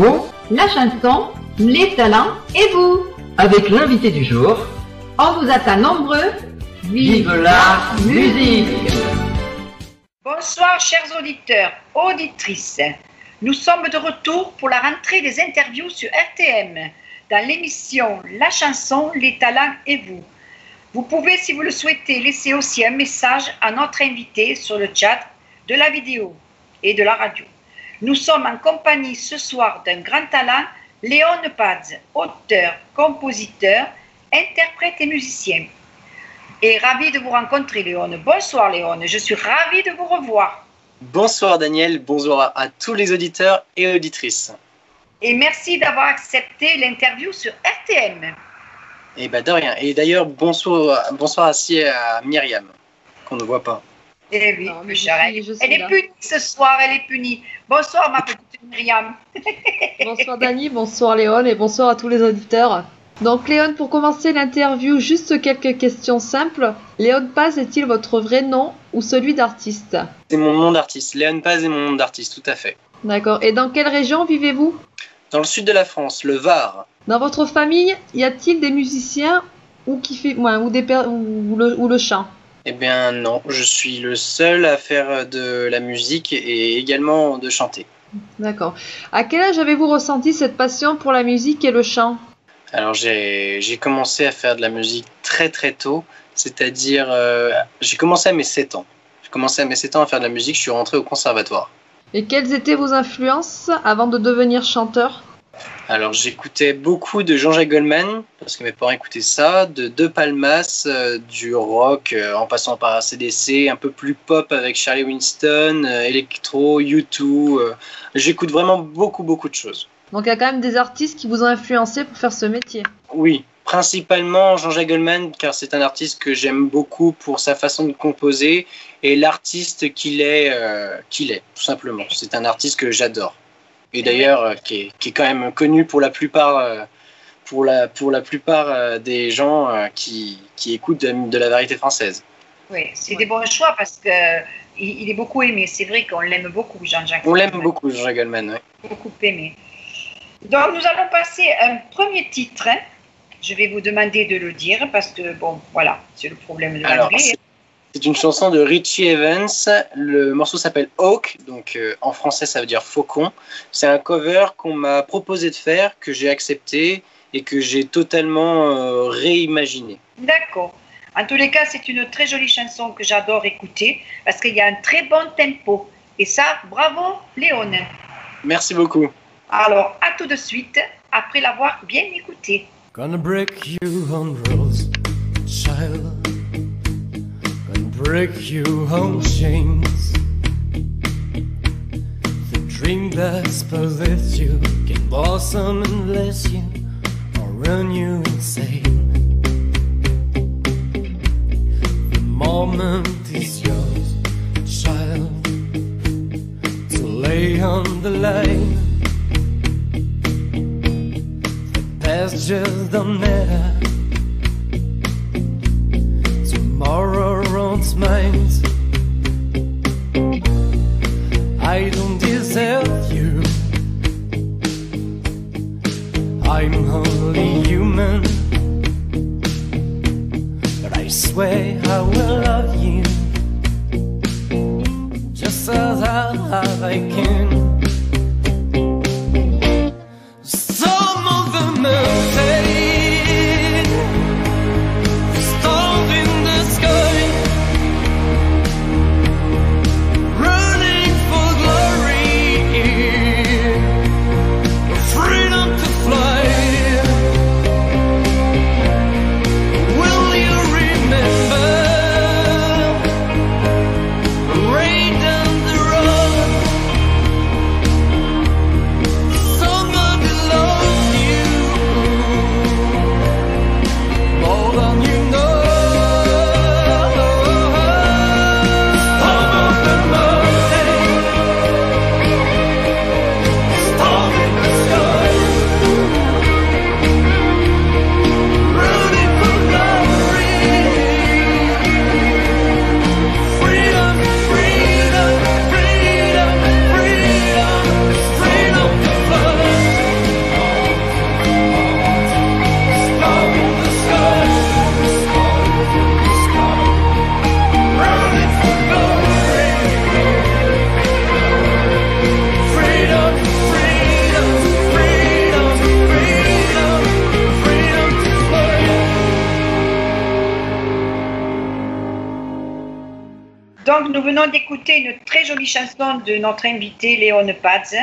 Faucon, la chanson, les talents et vous. avec l'invité du jour, On vous attend nombreux. Vive la musique! Bonsoir chers auditeurs, auditrices. Nous sommes de retour pour la rentrée des interviews sur RTM dans l'émission La chanson, les talents et vous. Vous pouvez, si vous le souhaitez, laisser aussi un message à notre invité sur le chat de la vidéo et de la radio. Nous sommes en compagnie ce soir d'un grand talent, Léon Paz, auteur, compositeur, interprète et musicien. Et ravi de vous rencontrer, Léon. Bonsoir, Léon. Je suis ravie de vous revoir. Bonsoir, Daniel. Bonsoir à tous les auditeurs et auditrices. Et merci d'avoir accepté l'interview sur RTM. Et bah de rien. Et d'ailleurs, bonsoir aussi à Myriam, qu'on ne voit pas. Eh oui, Non, mais elle est punie ce soir, elle est punie. Bonsoir, ma petite Myriam. Bonsoir Dani, bonsoir Léon et bonsoir à tous les auditeurs. Donc Léon, pour commencer l'interview, juste quelques questions simples. Léon Paz est-il votre vrai nom ou celui d'artiste? C'est mon nom d'artiste. Léon Paz est mon nom d'artiste, tout à fait. D'accord. Et dans quelle région vivez-vous? Dans le sud de la France, le Var. Dans votre famille, y a-t-il des musiciens ou le chant? Eh bien non, je suis le seul à faire de la musique et également de chanter. D'accord. À quel âge avez-vous ressenti cette passion pour la musique et le chant? Alors j'ai commencé à faire de la musique très très tôt, c'est-à-dire j'ai commencé à mes 7 ans. J'ai commencé à mes 7 ans à faire de la musique, je suis rentré au conservatoire. Et quelles étaient vos influences avant de devenir chanteur? Alors j'écoutais beaucoup de Jean-Jacques Goldman, parce que mes parents écoutaient ça, de Palmas, du rock en passant par AC/DC, un peu plus pop avec Charlie Winston, électro, U2. J'écoute vraiment beaucoup de choses. Donc il y a quand même des artistes qui vous ont influencé pour faire ce métier. Oui, principalement Jean-Jacques Goldman, car c'est un artiste que j'aime beaucoup pour sa façon de composer et l'artiste qu'il est, tout simplement. C'est un artiste que j'adore. Et d'ailleurs, qui est quand même connu pour la plupart, des gens qui écoutent de la variété française. Oui, c'est des bons choix parce que il est beaucoup aimé. C'est vrai qu'on l'aime beaucoup, Jean-Jacques. On l'aime beaucoup, Jean-Jacques Goldman, oui. Beaucoup aimé. Donc, nous allons passer à un premier titre. Je vais vous demander de le dire parce que, bon, voilà, c'est le problème de l'anglais. C'est une chanson de Richie Evans. Le morceau s'appelle Hawk, donc en français ça veut dire faucon. C'est un cover qu'on m'a proposé de faire, que j'ai accepté et que j'ai totalement réimaginé. D'accord. En tous les cas, c'est une très jolie chanson que j'adore écouter parce qu'il y a un très bon tempo. Et ça, bravo Léon. Merci beaucoup. Alors, à tout de suite, après l'avoir bien écouté. Gonna break you on rules, child. Break you on chains. The dream that's possessed you can blossom and bless you or run you insane. The moment is yours, child, to lay on the line. The past just don't matter. Tomorrow runs minds. I don't deserve you. I'm only human, but I swear I will love you just as I can. Some of them will say Donc, nous venons d'écouter une très jolie chanson de notre invité Léon Paz.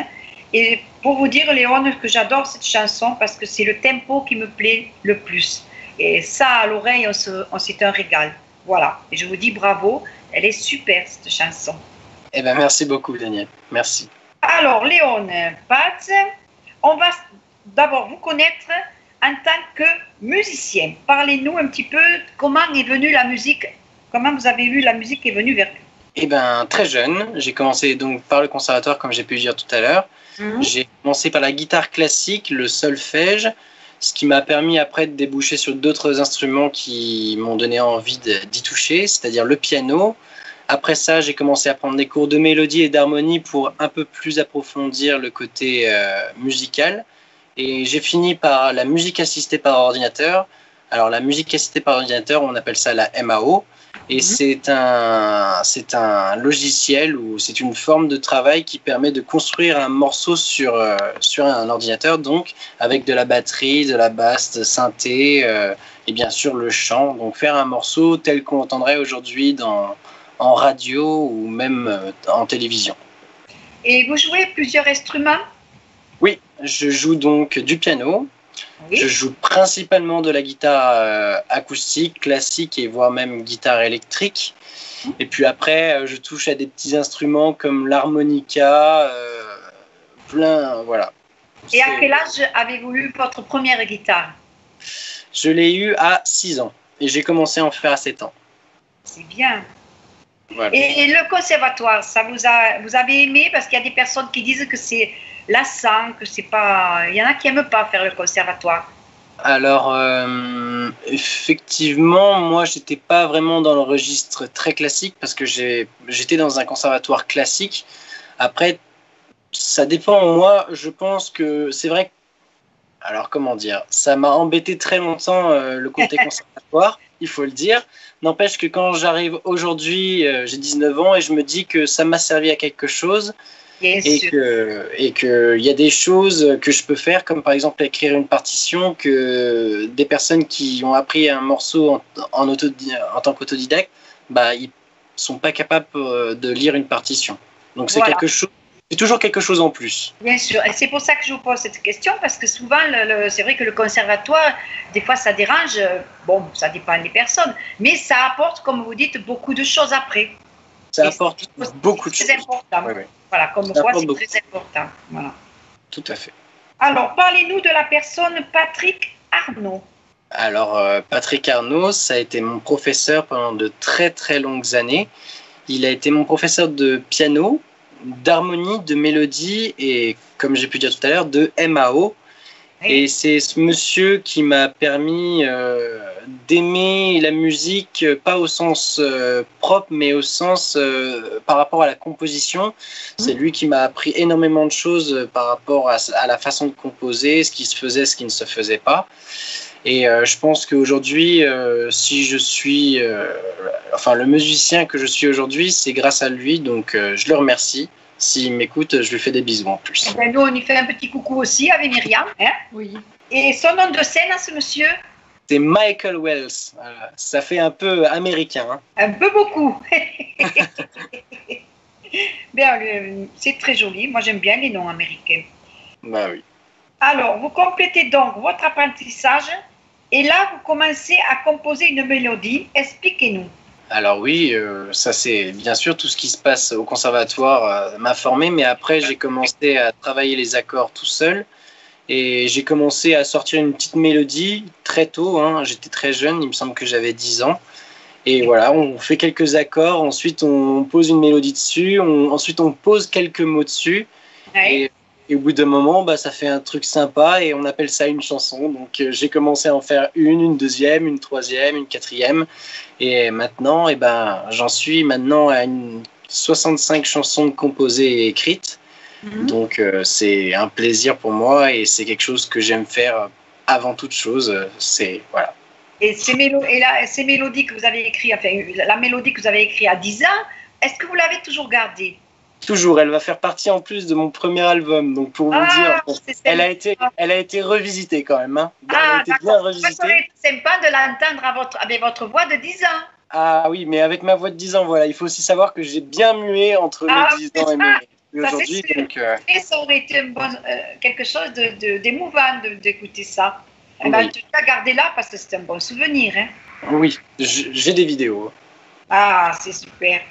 Et pour vous dire, Léon, que j'adore cette chanson parce que c'est le tempo qui me plaît le plus. Et ça, à l'oreille, c'est un régal. Voilà. Et je vous dis bravo. Elle est super, cette chanson. Eh ben, merci beaucoup, Daniel. Merci. Alors, Léon Paz, on va d'abord vous connaître en tant que musicien. Parlez-nous un petit peu comment est venue la musique, comment vous avez vu la musique est venue vers vous. Eh ben, très jeune. J'ai commencé donc par le conservatoire, comme j'ai pu le dire tout à l'heure. J'ai commencé par la guitare classique, le solfège, ce qui m'a permis après de déboucher sur d'autres instruments qui m'ont donné envie d'y toucher, c'est-à-dire le piano. Après ça, j'ai commencé à prendre des cours de mélodie et d'harmonie pour un peu plus approfondir le côté musical. Et j'ai fini par la musique assistée par ordinateur. Alors la musique assistée par ordinateur, on appelle ça la MAO. Et c'est un logiciel ou c'est une forme de travail qui permet de construire un morceau sur un ordinateur, donc avec de la batterie, de la basse, de synthé et bien sûr le chant. Donc faire un morceau tel qu'on l'entendrait aujourd'hui en radio ou même en télévision. Et vous jouez plusieurs instruments? Oui, je joue donc du piano. Oui. Je joue principalement de la guitare acoustique, classique et voire même guitare électrique. Et puis après, je touche à des petits instruments comme l'harmonica, voilà. Et à quel âge avez-vous eu votre première guitare? Je l'ai eu à 6 ans et j'ai commencé à en faire à 7 ans. C'est bien. Voilà. Et le conservatoire, vous avez aimé? Parce qu'il y a des personnes qui disent que c'est lassant, que c'est pas... Il y en a qui n'aiment pas faire le conservatoire. Alors, effectivement, moi, j'étais pas vraiment dans le registre très classique parce que j'étais dans un conservatoire classique. Après, ça dépend. Moi, je pense que c'est vrai. Alors, comment dire? Ça m'a embêté très longtemps le côté conservatoire, il faut le dire. N'empêche que quand j'arrive aujourd'hui, j'ai 19 ans et je me dis que ça m'a servi à quelque chose. Et qu'il y a des choses que je peux faire, comme par exemple écrire une partition, que des personnes qui ont appris un morceau en tant qu'autodidacte, ils sont pas capables de lire une partition. Donc c'est quelque chose, c'est toujours quelque chose en plus. Bien sûr, et c'est pour ça que je vous pose cette question, parce que souvent, c'est vrai que le conservatoire, des fois ça dérange, bon, ça dépend des personnes, mais ça apporte, comme vous dites, beaucoup de choses après. Ça apporte beaucoup de choses. C'est important. Oui, oui. Voilà, comme quoi c'est très important. Voilà. Tout à fait. Alors, parlez-nous de la personne Patrick Arnaud. Alors, Patrick Arnaud, ça a été mon professeur pendant de très très longues années. Il a été mon professeur de piano, d'harmonie, de mélodie et, comme j'ai pu dire tout à l'heure, de MAO. Oui. Et c'est ce monsieur qui m'a permis d'aimer la musique, pas au sens propre, mais au sens par rapport à la composition. C'est lui qui m'a appris énormément de choses par rapport à la façon de composer, ce qui se faisait, ce qui ne se faisait pas. Et je pense qu'aujourd'hui, si je suis, le musicien que je suis aujourd'hui, c'est grâce à lui, donc je le remercie. S'il m'écoute, je lui fais des bisous en plus. Ben nous, on lui fait un petit coucou aussi avec Myriam. Hein? Oui. Et son nom de scène à ce monsieur? C'est Michael Wells. Ça fait un peu américain. Hein. Un peu beaucoup. Bien, c'est très joli. Moi, j'aime bien les noms américains. Bah oui. Alors, vous complétez donc votre apprentissage et là, vous commencez à composer une mélodie. Expliquez-nous. Alors oui, ça c'est bien sûr tout ce qui se passe au conservatoire m'a formé, mais après j'ai commencé à travailler les accords tout seul et j'ai commencé à sortir une petite mélodie très tôt, hein. J'étais très jeune, il me semble que j'avais 10 ans. Et voilà, on fait quelques accords, ensuite on pose une mélodie dessus, ensuite on pose quelques mots dessus. Ouais. Et au bout d'un moment, ça fait un truc sympa et on appelle ça une chanson. Donc j'ai commencé à en faire une deuxième, une troisième, une quatrième. Et maintenant, j'en suis maintenant à 65 chansons composées et écrites. Donc c'est un plaisir pour moi et c'est quelque chose que j'aime faire avant toute chose. Voilà. Et ces mélodies que vous avez écrites, la mélodie que vous avez écrite à 10 ans, est-ce que vous l'avez toujours gardée? Toujours, elle va faire partie en plus de mon premier album. Donc pour vous dire, elle a été revisitée quand même. Hein. Elle a été bien revisitée. Ça serait sympa de l'entendre avec votre voix de 10 ans. Ah oui, mais avec ma voix de 10 ans, voilà, il faut aussi savoir que j'ai bien mué entre mes 10 ans et aujourd'hui. Donc, et ça aurait été quelque chose d'émouvant d'écouter ça. Eh ben, tu l'as gardé là parce que c'est un bon souvenir. Hein. Oui, j'ai des vidéos. Ah, c'est super.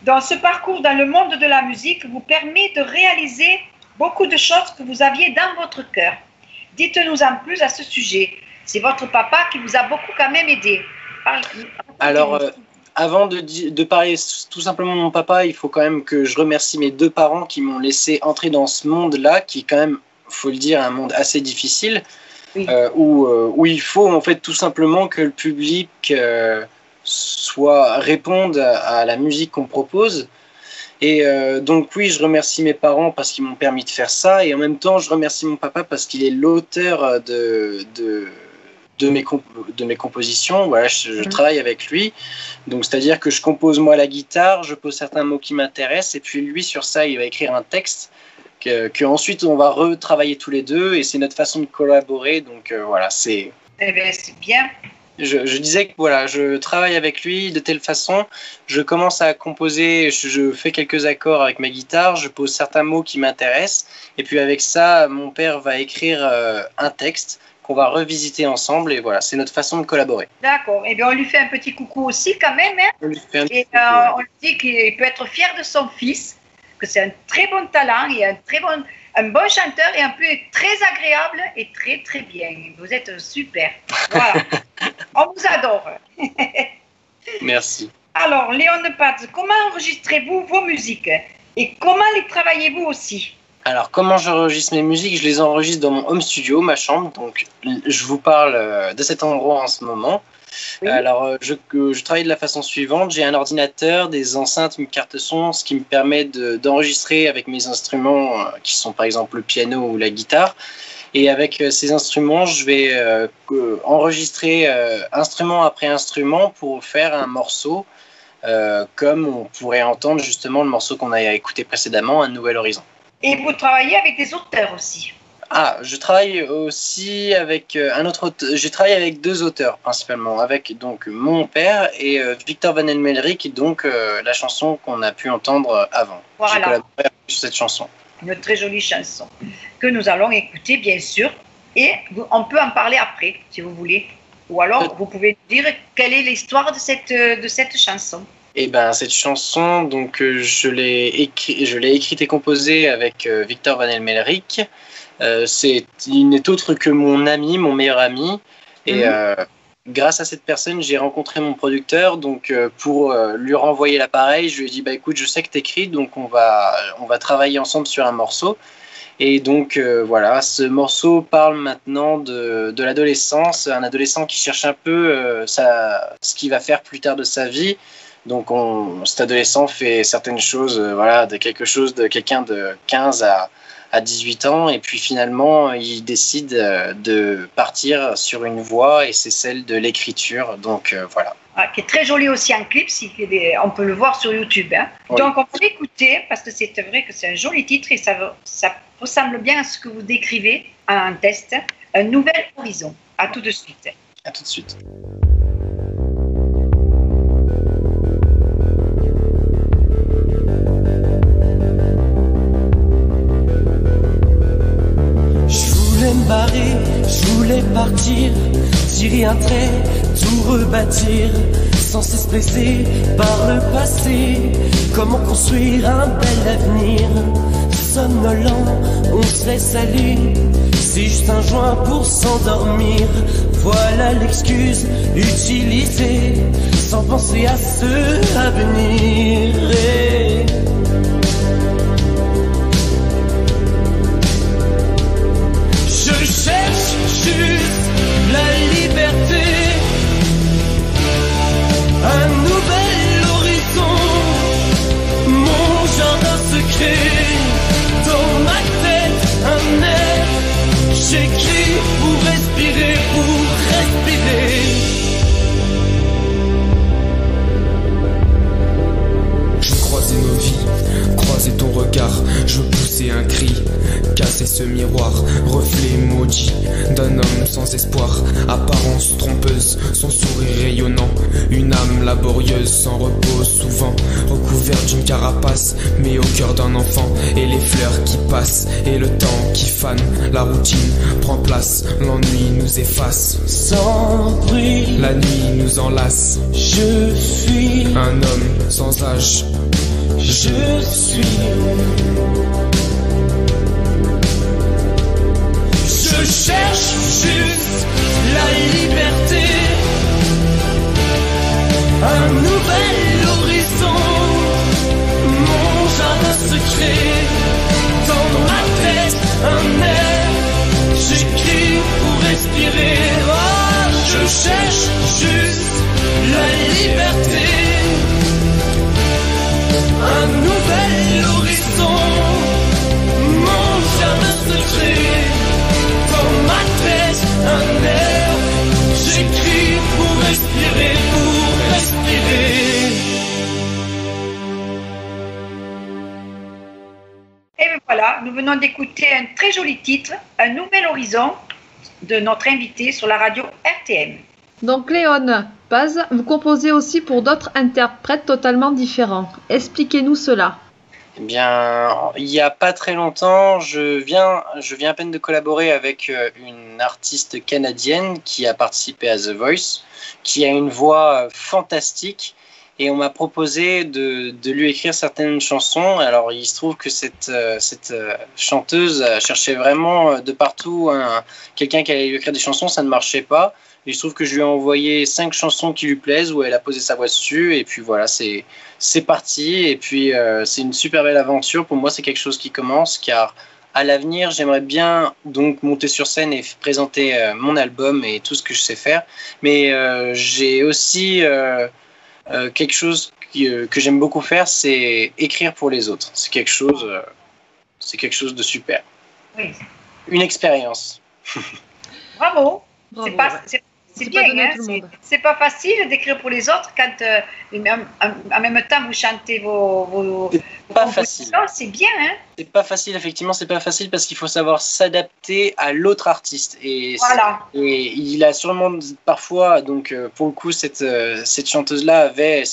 Donc, ce parcours dans le monde de la musique vous permet de réaliser beaucoup de choses que vous aviez dans votre cœur. Dites-nous en plus à ce sujet. C'est votre papa qui vous a beaucoup quand même aidé. Alors, avant de parler tout simplement de mon papa, il faut quand même que je remercie mes 2 parents qui m'ont laissé entrer dans ce monde-là, qui est quand même, faut le dire, un monde assez difficile, oui. Où il faut en fait tout simplement que le public réponde à la musique qu'on propose. Et donc oui, je remercie mes parents parce qu'ils m'ont permis de faire ça, et en même temps, je remercie mon papa parce qu'il est l'auteur de mes compositions. Voilà, je travaille avec lui, donc c'est-à-dire que je compose moi la guitare, je pose certains mots qui m'intéressent, et puis lui sur ça il va écrire un texte que ensuite on va retravailler tous les deux, et c'est notre façon de collaborer. Donc voilà, c'est. Eh bien, c'est bien. Je disais que voilà, je travaille avec lui de telle façon, je commence à composer, je fais quelques accords avec ma guitare, je pose certains mots qui m'intéressent, et puis avec ça, mon père va écrire un texte qu'on va revisiter ensemble, et voilà, c'est notre façon de collaborer. D'accord, et bien on lui fait un petit coucou aussi quand même, hein. On lui fait un et coucou, ouais. on lui dit qu'il peut être fier de son fils, que c'est un très bon talent, et un bon chanteur, et un peu très agréable et très très bien. Vous êtes super. Voilà. On vous adore. Merci. Alors, Léon Paz, comment enregistrez-vous vos musiques et comment les travaillez-vous aussi? Alors, comment j'enregistre mes musiques? Je les enregistre dans mon home studio, ma chambre. Donc, je vous parle de cet endroit en ce moment. Oui. Alors, je travaille de la façon suivante. J'ai un ordinateur, des enceintes, une carte son, ce qui me permet d'enregistrer avec mes instruments qui sont par exemple le piano ou la guitare. Et avec ces instruments, je vais enregistrer instrument après instrument pour faire un morceau, comme on pourrait entendre justement le morceau qu'on a écouté précédemment, Un Nouvel Horizon. Et vous travaillez avec des auteurs aussi? Ah, je travaille aussi avec j'ai travaillé avec 2 auteurs principalement, avec donc mon père et Victor Van Elmelrick, donc la chanson qu'on a pu entendre avant. Voilà. J'ai collaboré sur cette chanson. Une très jolie chanson que nous allons écouter bien sûr, et on peut en parler après si vous voulez, ou alors vous pouvez nous dire quelle est l'histoire de cette chanson. Eh ben, cette chanson, donc je l'ai écrite et composée avec Victor Van Elmelrick. Il n'est autre que mon ami, mon meilleur ami, et grâce à cette personne, j'ai rencontré mon producteur. Donc pour lui renvoyer l'appareil, je lui ai dit écoute, je sais que t'écris, donc on va travailler ensemble sur un morceau. Et donc voilà, ce morceau parle maintenant de l'adolescence, un adolescent qui cherche un peu ce qu'il va faire plus tard de sa vie. Donc cet adolescent fait certaines choses, de quelqu'un de 15 à 18 ans, et puis finalement il décide de partir sur une voie, et c'est celle de l'écriture. Donc voilà. Ah, qui est très joli aussi en clip, on peut le voir sur YouTube. Hein. Oui. Donc on peut l'écouter parce que c'est vrai que c'est un joli titre, et ça ressemble bien à ce que vous décrivez en test. Un nouvel horizon. À tout de suite. À tout de suite. Je voulais partir, tirer un trait, tout rebâtir, sans cesse pressé par le passé. Comment construire un bel avenir? Somnolent, on se laisse aller, c'est juste un joint pour s'endormir. Voilà l'excuse utilisée, sans penser à ce avenir. Je cherche juste la liberté, un nouvel horizon, mon jardin secret, dans ma tête un air, j'écris pour respirer, Je Une âme laborieuse sans repos, souvent recouverte d'une carapace, mais au cœur d'un enfant. Et les fleurs qui passent, et le temps qui fane. La routine prend place, l'ennui nous efface. Sans bruit, la nuit nous enlace. Je fuis un homme sans âge. Je suis. Je cherche juste la liberté. Un nouvel horizon, mon jardin secret. Dans ma tête, un air, j'écris pour respirer. Oh, je cherche juste la liberté. Un nouvel horizon, mon jardin secret. Dans ma tête, un air, j'écris pour respirer, pour respirer. Et bien voilà, nous venons d'écouter un très joli titre, Un nouvel horizon, de notre invité sur la radio RTM. Donc Léon Paz, vous composez aussi pour d'autres interprètes totalement différents. Expliquez-nous cela. Eh bien, il n'y a pas très longtemps, je viens à peine de collaborer avec une artiste canadienne qui a participé à The Voice, qui a une voix fantastique, et on m'a proposé de lui écrire certaines chansons. Alors, il se trouve que cette chanteuse cherchait vraiment de partout quelqu'un qui allait lui écrire des chansons, ça ne marchait pas. Il se trouve que je lui ai envoyé 5 chansons qui lui plaisent, où elle a posé sa voix dessus, et puis voilà, c'est parti. Et puis c'est une super belle aventure. Pour moi, c'est quelque chose qui commence, car à l'avenir, j'aimerais bien donc monter sur scène et présenter mon album et tout ce que je sais faire. Mais j'ai aussi quelque chose que j'aime beaucoup faire, c'est écrire pour les autres. C'est quelque chose de super. Oui. Une expérience. Bravo. Bravo, C'est bien, hein, c'est pas facile d'écrire pour les autres quand en même temps vous chantez vos pas facile. C'est bien, hein. C'est pas facile, effectivement, c'est pas facile parce qu'il faut savoir s'adapter à l'autre artiste. Et, voilà. Et il a sûrement parfois, donc pour le coup, cette chanteuse-là avait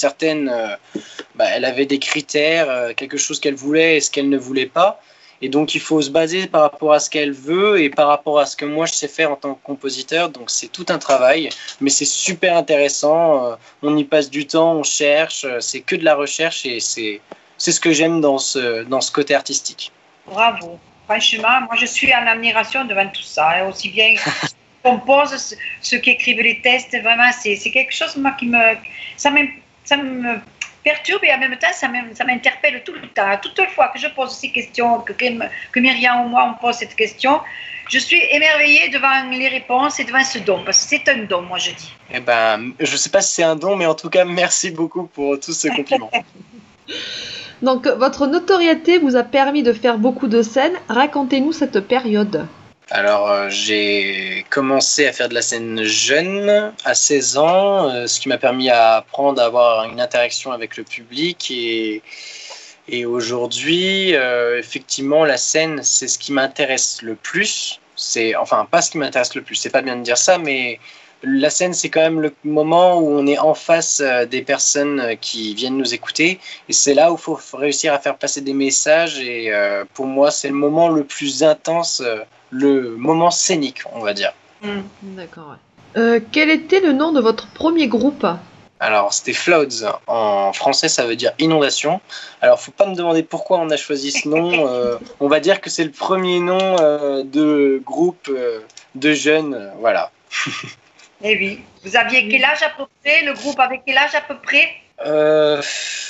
elle avait des critères, quelque chose qu'elle voulait et ce qu'elle ne voulait pas. Et donc, il faut se baser par rapport à ce qu'elle veut et par rapport à ce que moi, je sais faire en tant que compositeur. Donc, c'est tout un travail, mais c'est super intéressant. On y passe du temps, on cherche. C'est que de la recherche et c'est ce que j'aime dans ce côté artistique. Bravo. Franchement, moi, je suis en admiration devant tout ça. Hein. Aussi bien compose ceux qui écrivent les textes. Vraiment, c'est quelque chose moi, ça me perturbe et en même temps, ça m'interpelle tout le temps. Toute fois que je pose ces questions, que Myriam ou moi, on pose cette question, je suis émerveillée devant les réponses et devant ce don, parce que c'est un don, moi, je dis. Eh ben, je ne sais pas si c'est un don, mais en tout cas, merci beaucoup pour tous ces compliments. Donc, votre notoriété vous a permis de faire beaucoup de scènes. Racontez-nous cette période. Alors, j'ai commencé à faire de la scène jeune, à 16 ans, ce qui m'a permis à apprendre à avoir une interaction avec le public. Et aujourd'hui, effectivement, la scène, c'est ce qui m'intéresse le plus. Enfin, pas ce qui m'intéresse le plus, c'est pas bien de dire ça, mais la scène, c'est quand même le moment où on est en face des personnes qui viennent nous écouter. Et c'est là où il faut réussir à faire passer des messages. Et pour moi, c'est le moment le plus intense, le moment scénique, on va dire. D'accord. Ouais. Quel était le nom de votre premier groupe ? Alors, c'était Floods. En français, ça veut dire inondation. Alors, faut pas me demander pourquoi on a choisi ce nom. On va dire que c'est le premier nom de groupe de jeunes. Voilà. Eh oui. Vous aviez quel âge à peu près ? Le groupe avait quel âge à peu près ?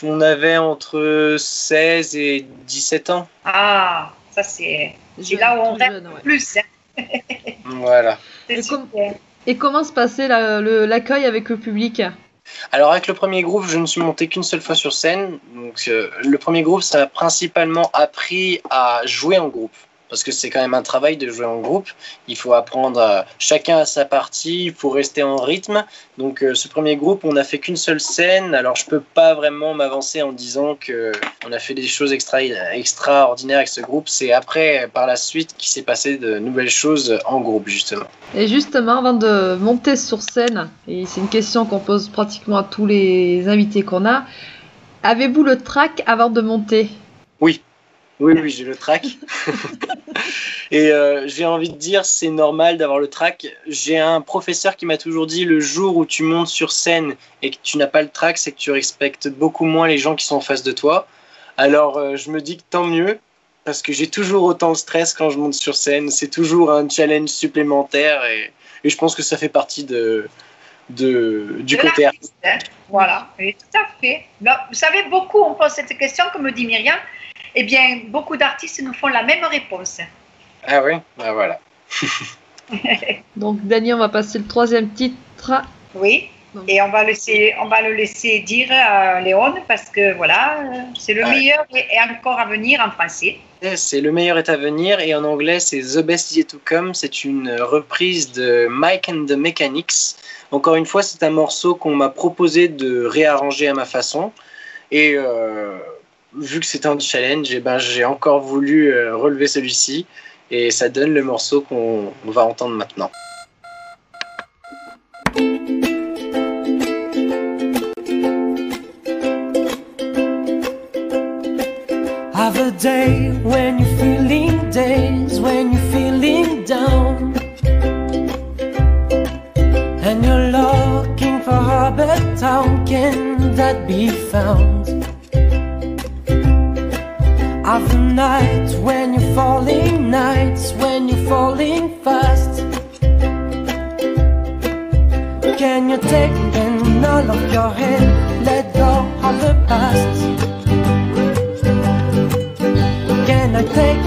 On avait entre 16 et 17 ans. Ah, ça c'est là où on rêve le plus. Hein. Voilà. Et comment se passait l'accueil avec le public ? Alors avec le premier groupe, je ne suis monté qu'une seule fois sur scène. Donc le premier groupe, ça m'a principalement appris à jouer en groupe. parce que c'est quand même un travail de jouer en groupe. Il faut apprendre chacun à sa partie, il faut rester en rythme. Donc ce premier groupe, on n'a fait qu'une seule scène, alors je peux pas vraiment m'avancer en disant qu'on a fait des choses extraordinaires avec ce groupe. C'est après, par la suite, qu'il s'est passé de nouvelles choses en groupe, justement. Et justement, avant de monter sur scène, et c'est une question qu'on pose pratiquement à tous les invités qu'on a, avez-vous le trac avant de monter ? Oui, j'ai le trac. Et j'ai envie de dire, c'est normal d'avoir le trac. J'ai un professeur qui m'a toujours dit, le jour où tu montes sur scène et que tu n'as pas le trac, c'est que tu respectes beaucoup moins les gens qui sont en face de toi. Alors je me dis que tant mieux, parce que j'ai toujours autant de stress quand je monte sur scène. C'est toujours un challenge supplémentaire et je pense que ça fait partie du côté artiste. Voilà, et tout à fait. Ben, vous savez, beaucoup on pose cette question, comme dit Myriam. Eh bien, beaucoup d'artistes nous font la même réponse. Ah oui, ben voilà. Donc, Dany, on va passer le troisième titre. Oui, donc. Et on va le laisser dire à Léon, parce que voilà, c'est le meilleur et encore à venir en français. C'est Le meilleur est à venir, et en anglais, c'est The Best Is Yet to Come. C'est une reprise de Mike and the Mechanics. Encore une fois, c'est un morceau qu'on m'a proposé de réarranger à ma façon. Et vu que c'est un challenge, eh ben, j'ai encore voulu relever celui-ci. Et ça donne le morceau qu'on va entendre maintenant. Have a day when you're feeling days, when you're feeling down, and you're looking for a better town, can that be found? Have a night when you're falling, nights when you're falling fast. Can you take all of your head, let go of the past? Can I take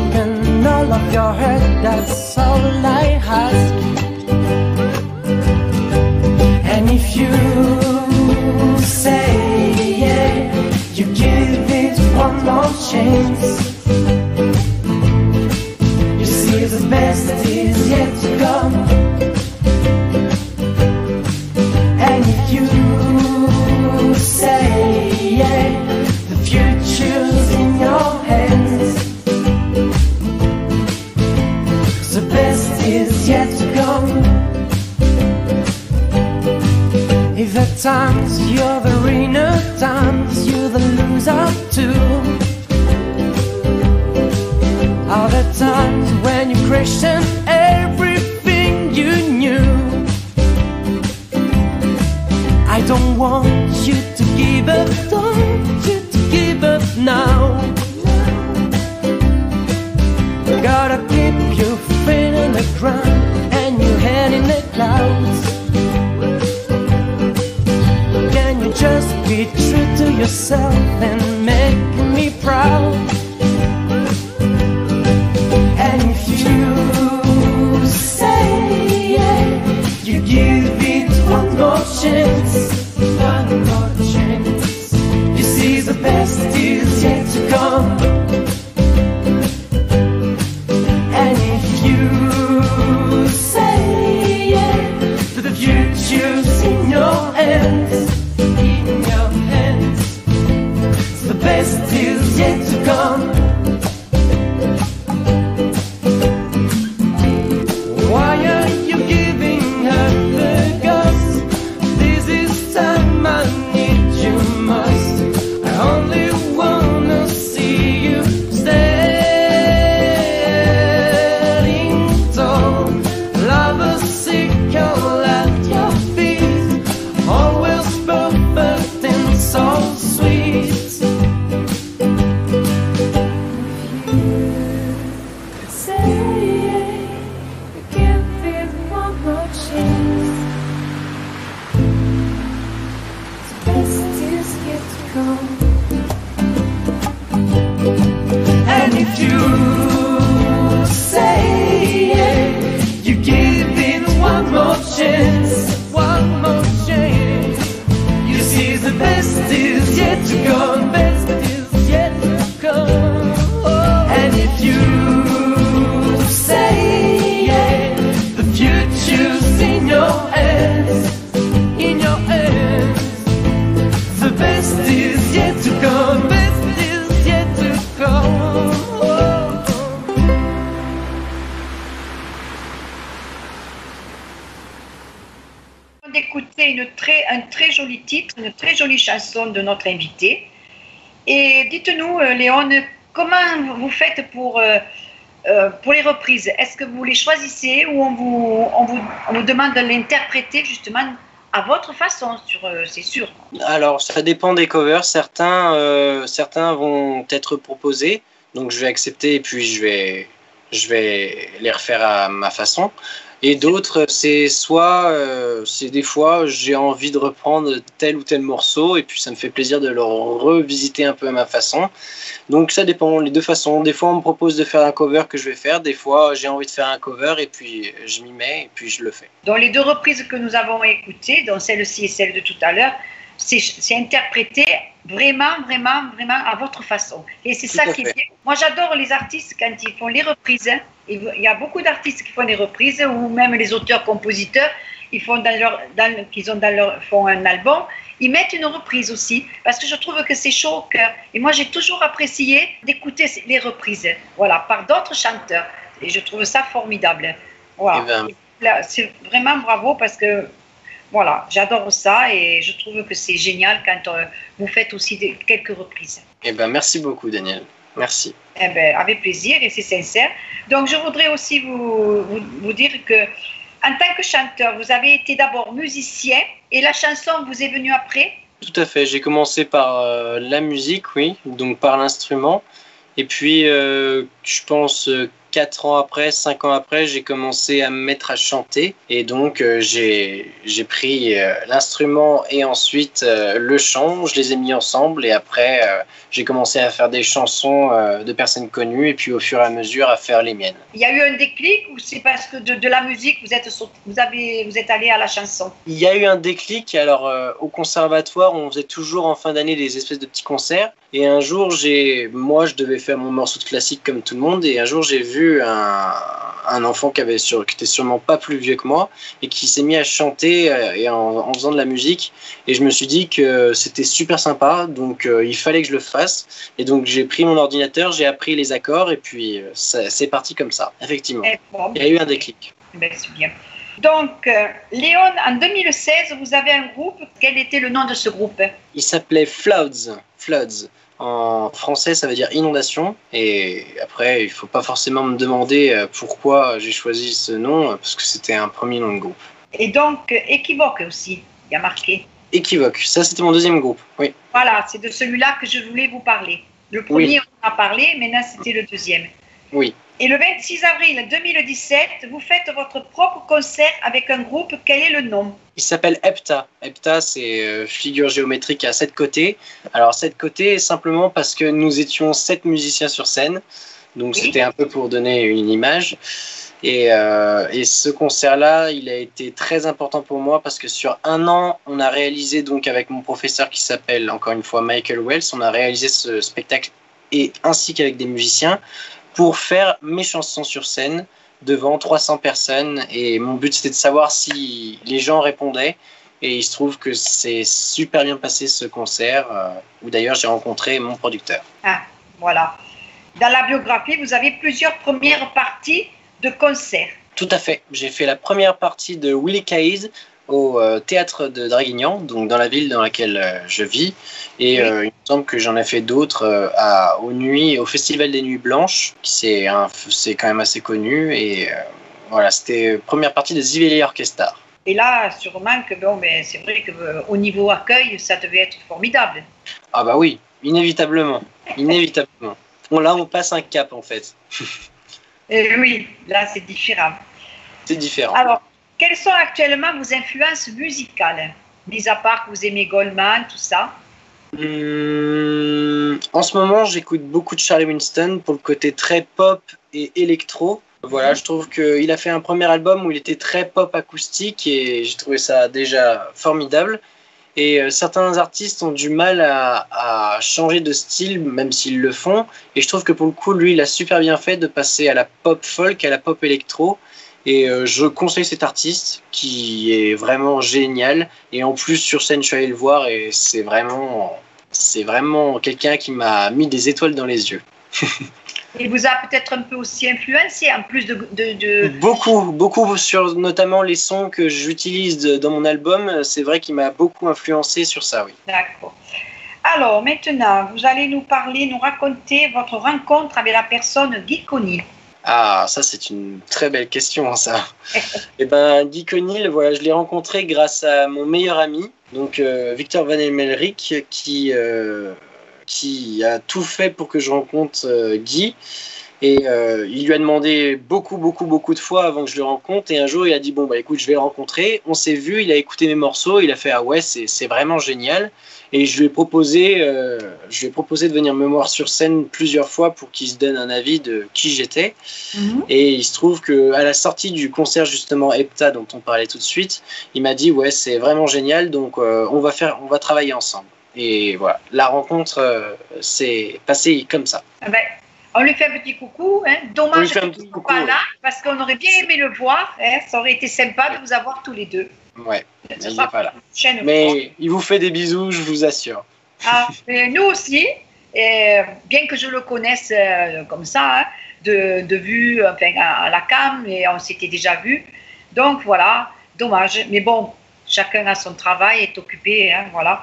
all of your head, that's all I ask. And if you say yeah, you give it one more chance, you see the best is yet to come. And if you say yeah, the future's in your hands, the best is yet to come. If at times you're the winner, times you're the loser too. All the times when you question everything you knew. I don't want you to give up, don't want you to give up now. You gotta keep your feet on the ground and your head in the clouds. Can you just be true to yourself and make me proud? And if you say yeah, you give it one more chance, one more chance. You see the best is yet to come. And if you say yeah, the future's in your hands, in your hands, the best is yet to come. Why are you giving her the ghost? This is time I need you most. I only wanna see you standing tall. Lovers sick all at your feet, always perfect and so sweet. And if you say yeah, you give it one more chance, one more chance. You see the best is yet to come, best is yet to come. And if you titre, une très jolie chanson de notre invité. Et dites-nous, Léon, comment vous faites pour les reprises? Est-ce que vous les choisissez ou on vous demande de l'interpréter justement à votre façon, c'est sûr? Alors, ça dépend des covers. Certains vont être proposés, donc je vais accepter et puis je vais les refaire à ma façon. Et d'autres, c'est des fois, j'ai envie de reprendre tel ou tel morceau et puis ça me fait plaisir de le revisiter un peu à ma façon. Donc ça dépend, les deux façons. Des fois, on me propose de faire un cover que je vais faire. Des fois, j'ai envie de faire un cover et puis je m'y mets et puis je le fais. Dans les deux reprises que nous avons écoutées, dans celle-ci et celle de tout à l'heure, c'est interprété vraiment à votre façon. Et c'est ça qui est bien. Moi, j'adore les artistes quand ils font les reprises. Il y a beaucoup d'artistes qui font des reprises, ou même les auteurs-compositeurs, ils font font un album, ils mettent une reprise aussi, parce que je trouve que c'est chaud au cœur. Et moi, j'ai toujours apprécié d'écouter les reprises, voilà, par d'autres chanteurs. Et je trouve ça formidable. Voilà. C'est vraiment bravo, parce que voilà, j'adore ça et je trouve que c'est génial quand vous faites aussi quelques reprises. Merci beaucoup, Daniel. Merci. Avec plaisir et c'est sincère. Donc, je voudrais aussi vous dire que, en tant que chanteur, vous avez été d'abord musicien et la chanson vous est venue après? Tout à fait. J'ai commencé par la musique, oui, donc par l'instrument. Et puis, je pense 4 ans après, 5 ans après, j'ai commencé à me mettre à chanter. Et donc, j'ai pris l'instrument et ensuite le chant. Je les ai mis ensemble. Et après, j'ai commencé à faire des chansons de personnes connues. Et puis, au fur et à mesure, à faire les miennes. Il y a eu un déclic ou c'est parce que de la musique, vous êtes allé à la chanson? Il y a eu un déclic. Alors, au conservatoire, on faisait toujours en fin d'année des espèces de petits concerts. Et un jour, moi, je devais faire mon morceau de classique comme tout le monde. Et un jour, j'ai vu un enfant qui était sûrement pas plus vieux que moi et qui s'est mis à chanter en faisant de la musique. Et je me suis dit que c'était super sympa. Donc, il fallait que je le fasse. Et donc, j'ai pris mon ordinateur, j'ai appris les accords. Et puis, c'est parti comme ça, effectivement. Il y a eu un déclic. C'est bien. Donc, Léon, en 2016, vous avez un groupe. Quel était le nom de ce groupe? Il s'appelait Floods. En français, ça veut dire inondation. Et après, il ne faut pas forcément me demander pourquoi j'ai choisi ce nom, parce que c'était un premier nom de groupe. Et donc, Équivoque aussi, il y a marqué. Équivoque, ça c'était mon deuxième groupe, oui. Voilà, c'est de celui-là que je voulais vous parler. Le premier, on en a parlé, maintenant c'était le deuxième. Oui. Et le 26 avril 2017, vous faites votre propre concert avec un groupe. Quel est le nom? Il s'appelle Hepta. Hepta, c'est figure géométrique à 7 côtés. Alors 7 côtés, simplement parce que nous étions 7 musiciens sur scène. Donc c'était un peu pour donner une image. Et ce concert-là, il a été très important pour moi parce que sur 1 an, on a réalisé, donc avec mon professeur qui s'appelle encore une fois Michael Wells, on a réalisé ce spectacle ainsi qu'avec des musiciens pour faire mes chansons sur scène devant 300 personnes. Et mon but, c'était de savoir si les gens répondaient. Et il se trouve que c'est super bien passé ce concert, où d'ailleurs j'ai rencontré mon producteur. Ah, voilà. Dans la biographie, vous avez plusieurs premières parties de concerts. Tout à fait. J'ai fait la première partie de Willie Caïd au théâtre de Draguignan, donc dans la ville dans laquelle je vis. Et il me semble que j'en ai fait d'autres au Festival des Nuits Blanches, qui c'est quand même assez connu. Et voilà, c'était première partie de Ziveli Orchestra. Et là, sûrement que c'est vrai qu'au niveau accueil, ça devait être formidable. Ah bah oui, inévitablement. Inévitablement. Bon, là, on passe un cap, en fait. Oui, là, c'est différent. C'est différent. Alors, quelles sont actuellement vos influences musicales, mis à part que vous aimez Goldman, tout ça? En ce moment, j'écoute beaucoup de Charlie Winston pour le côté très pop et électro. Voilà, je trouve qu'il a fait un premier album où il était très pop acoustique et j'ai trouvé ça déjà formidable. Et certains artistes ont du mal à changer de style, même s'ils le font. Et je trouve que pour le coup, lui, il a super bien fait de passer à la pop folk, à la pop électro. Et je conseille cet artiste qui est vraiment génial. Et en plus, sur scène, je suis allé le voir et c'est vraiment quelqu'un qui m'a mis des étoiles dans les yeux. Il vous a peut-être un peu aussi influencé, en plus de... Beaucoup sur notamment les sons que j'utilise dans mon album. C'est vrai qu'il m'a beaucoup influencé sur ça, oui. D'accord. Alors, maintenant, vous allez nous raconter votre rencontre avec la personne Guy Conil. Ah, ça c'est une très belle question, ça. Eh ben, Guy Conil, voilà, je l'ai rencontré grâce à mon meilleur ami, donc Victor Van Emelric, qui a tout fait pour que je rencontre Guy. Et il lui a demandé beaucoup de fois avant que je le rencontre. Et un jour, il a dit bon bah écoute, je vais le rencontrer. On s'est vu, il a écouté mes morceaux, il a fait ah ouais, c'est vraiment génial. Et je lui ai proposé de venir me voir sur scène plusieurs fois pour qu'il se donne un avis de qui j'étais. Et il se trouve que à la sortie du concert justement Hepta dont on parlait tout de suite, il m'a dit ouais, c'est vraiment génial, donc on va travailler ensemble. Et voilà, la rencontre s'est passée comme ça. Ben, on lui fait un petit coucou. Hein. Dommage qu'il ne soit pas là, parce qu'on aurait bien aimé le voir. Hein. Ça aurait été sympa de vous avoir tous les deux. Ouais, il n'est pas là. Mais il vous fait des bisous, je vous assure. Ah, mais nous aussi, bien que je le connaisse comme ça, hein, de vue, enfin, à la cam, et on s'était déjà vu. Donc voilà, dommage. Mais bon, chacun a son travail, est occupé, hein, voilà.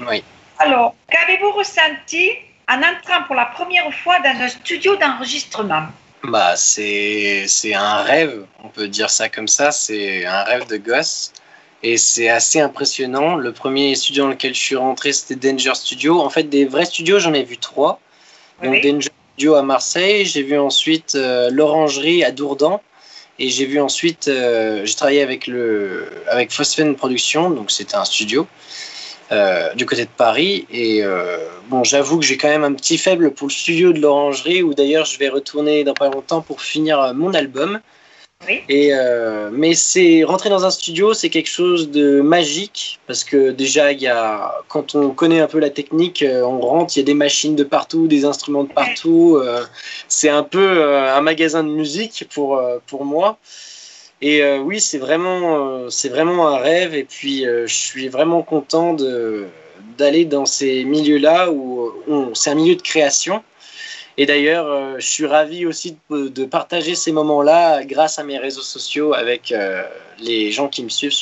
Oui. Alors, qu'avez-vous ressenti en entrant pour la première fois dans un studio d'enregistrement? Bah, c'est un rêve, on peut dire ça comme ça, c'est un rêve de gosse. Et c'est assez impressionnant. Le premier studio dans lequel je suis rentré, c'était Danger Studio. En fait, des vrais studios, j'en ai vu 3. Donc, oui. Danger Studio à Marseille, j'ai vu ensuite l'Orangerie à Dourdan. Et j'ai vu ensuite, j'ai travaillé avec Phosphène Productions, donc c'était un studio du côté de Paris. Et bon, j'avoue que j'ai quand même un petit faible pour le studio de l'Orangerie, où d'ailleurs je vais retourner dans pas longtemps pour finir mon album. Oui. Et mais rentrer dans un studio, c'est quelque chose de magique, parce que déjà quand on connaît un peu la technique, on rentre, il y a des machines de partout, des instruments de partout, c'est un peu un magasin de musique pour moi. Et oui, c'est vraiment un rêve, et puis je suis vraiment content d'aller dans ces milieux-là où c'est un milieu de création. Et d'ailleurs, je suis ravi aussi de partager ces moments-là grâce à mes réseaux sociaux avec les gens qui me suivent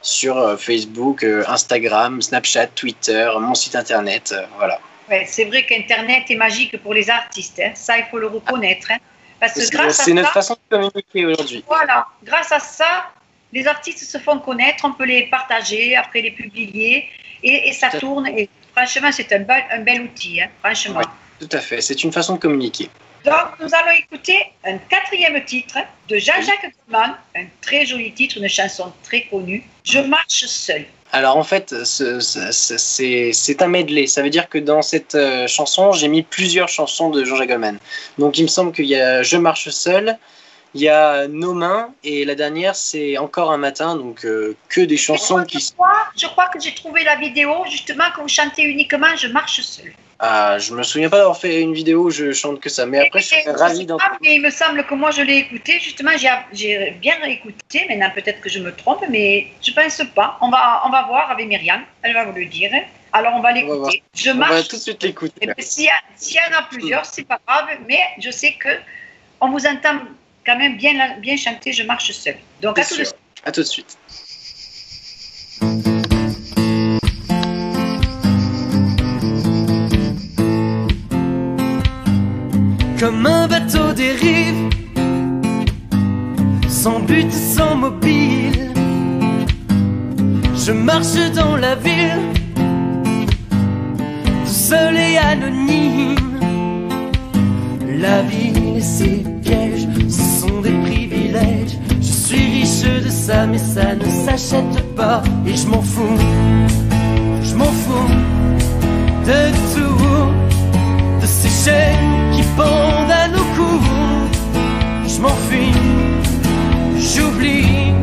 sur Facebook, Instagram, Snapchat, Twitter, mon site internet, voilà. Ouais, c'est vrai qu'Internet est magique pour les artistes, hein. Ça il faut le reconnaître. Hein. Parce que c'est notre façon de communiquer aujourd'hui. Voilà, grâce à ça, les artistes se font connaître, on peut les partager, après les publier, et ça tourne. Et franchement, c'est un bel outil, hein, franchement. Ouais. Tout à fait, c'est une façon de communiquer. Donc, nous allons écouter un 4e titre de Jean-Jacques Goldman, un très joli titre, une chanson très connue, Je marche seul. Alors en fait, c'est un medley, ça veut dire que dans cette chanson, j'ai mis plusieurs chansons de Jean-Jacques Goldman. Donc il me semble qu'il y a Je marche seul, il y a Nos mains, et la dernière c'est Encore un matin, donc que des chansons Je crois que j'ai trouvé la vidéo, justement, quand vous chantez uniquement Je marche seul. Ah, je me souviens pas d'avoir fait une vidéo où je chante que ça, mais après je serais ravi d'entendre. Mais il me semble que moi je l'ai écouté, justement, j'ai bien écouté, maintenant peut-être que je me trompe, mais je pense pas. On va voir avec Myriam, elle va vous le dire. Alors on va l'écouter. On va tout de suite l'écouter. S'il y en a plusieurs, c'est pas grave, mais je sais que on vous entend quand même bien chanter Je marche seul. Donc à tout de suite. À tout de suite. Comme un bateau dérive, sans but, sans mobile, je marche dans la ville, tout seul et anonyme. La vie et ses pièges, ce sont des privilèges. Je suis riche de ça, mais ça ne s'achète pas. Et je m'en fous de tout, de ces chaînes qui pendent à nos cous. Je m'enfuis, j'oublie,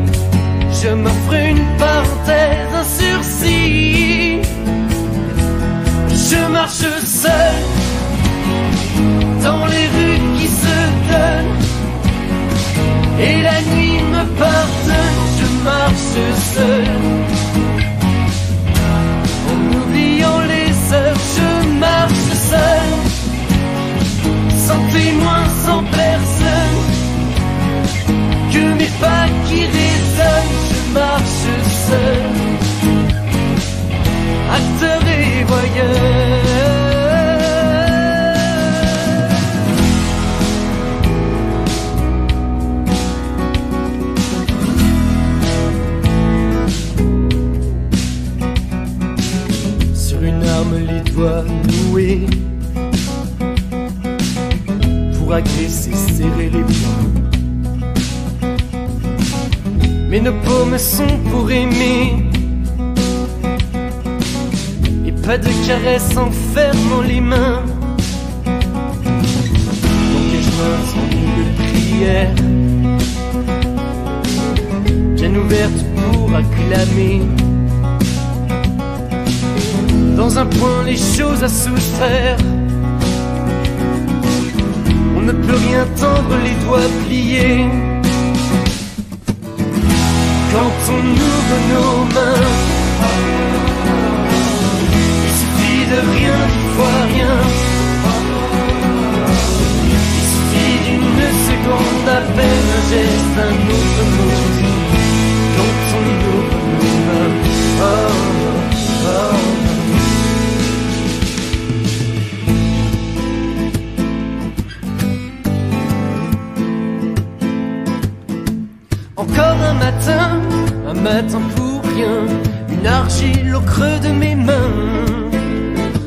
je m'offre une parenthèse, un sursis. Je marche seul dans les rues qui se donnent, et la nuit me pardonne. Je marche seul en oubliant les heures. Je marche seul sans tes voyeurs. Sur une arme les doigts noués pour agresser, serrer les poings. Mais nos paumes sont pour aimer, et pas de caresses en fermant les mains. Dans les joints sont de prières, bien ouvertes pour acclamer. Dans un point les choses à soustraire, on ne peut rien tendre, les doigts pliés. Quand on ouvre nos mains, il suffit de rien, d'y voir rien. Il suffit d'une seconde à peine, un geste, un autre mot. Quand on ouvre nos mains, oh, oh. Encore un matin pour rien, une argile au creux de mes mains.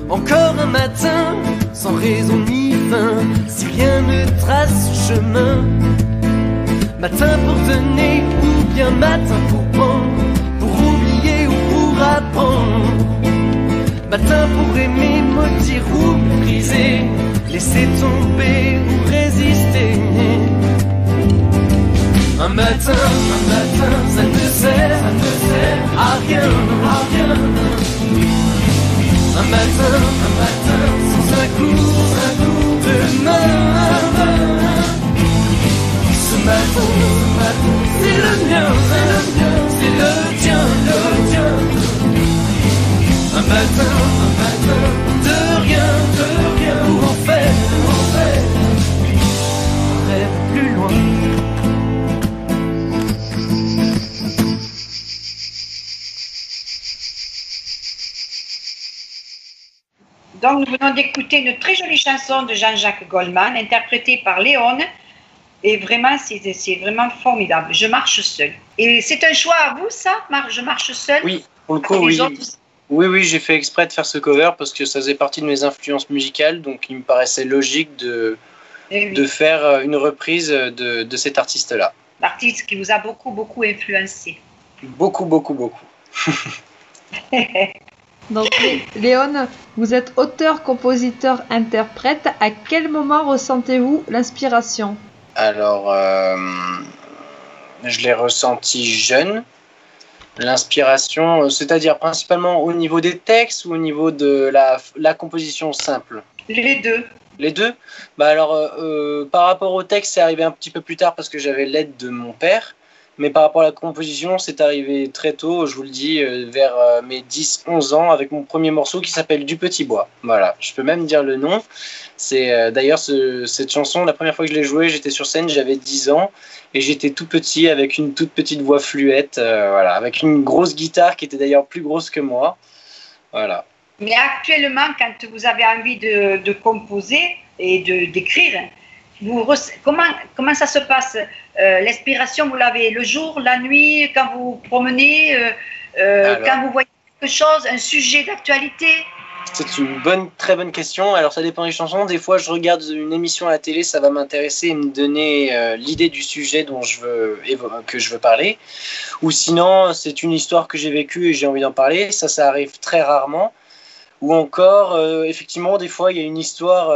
Encore un matin, sans raison ni fin, si rien ne trace chemin. Matin pour donner ou bien matin pour prendre, pour oublier ou pour apprendre. Matin pour aimer, maudire ou briser, laisser tomber ou résister. Un matin, ça ne sert à rien, à rien. Un matin, sans un coup de main. Ce matin, c'est le mien, c'est le tien. Un matin, de rien, pour en faire, un rêve plus loin. Donc, nous venons d'écouter une très jolie chanson de Jean-Jacques Goldman, interprétée par Léon. Et vraiment, c'est vraiment formidable. Je marche seul. Et c'est un choix à vous, ça, Je marche seul? Oui, pour le coup, oui. Oui, j'ai fait exprès de faire ce cover parce que ça faisait partie de mes influences musicales. Donc, il me paraissait logique de faire une reprise de cet artiste-là. L'artiste qui vous a beaucoup influencé. Beaucoup. Donc, Léon, vous êtes auteur, compositeur, interprète. À quel moment ressentez-vous l'inspiration? Alors, je l'ai ressenti jeune. L'inspiration, c'est-à-dire principalement au niveau des textes ou au niveau de la composition simple? Les deux. Les deux? Alors, par rapport au texte, c'est arrivé un petit peu plus tard parce que j'avais l'aide de mon père. Mais par rapport à la composition, c'est arrivé très tôt, je vous le dis, vers mes 10-11 ans, avec mon premier morceau qui s'appelle Du Petit Bois. Voilà, je peux même dire le nom. C'est d'ailleurs cette chanson, la première fois que je l'ai jouée, j'étais sur scène, j'avais 10 ans, et j'étais tout petit, avec une toute petite voix fluette, voilà, avec une grosse guitare qui était d'ailleurs plus grosse que moi. Voilà. Mais actuellement, quand vous avez envie de composer et d'écrire, comment ça se passe? L'inspiration, vous l'avez le jour, la nuit, quand vous vous promenez, quand vous voyez quelque chose, un sujet d'actualité? C'est une très bonne question. Alors ça dépend des chansons. Des fois, je regarde une émission à la télé, ça va m'intéresser et me donner l'idée du sujet que je veux parler. Ou sinon, c'est une histoire que j'ai vécue et j'ai envie d'en parler. Ça arrive très rarement. Ou encore, effectivement, des fois, il y a une histoire,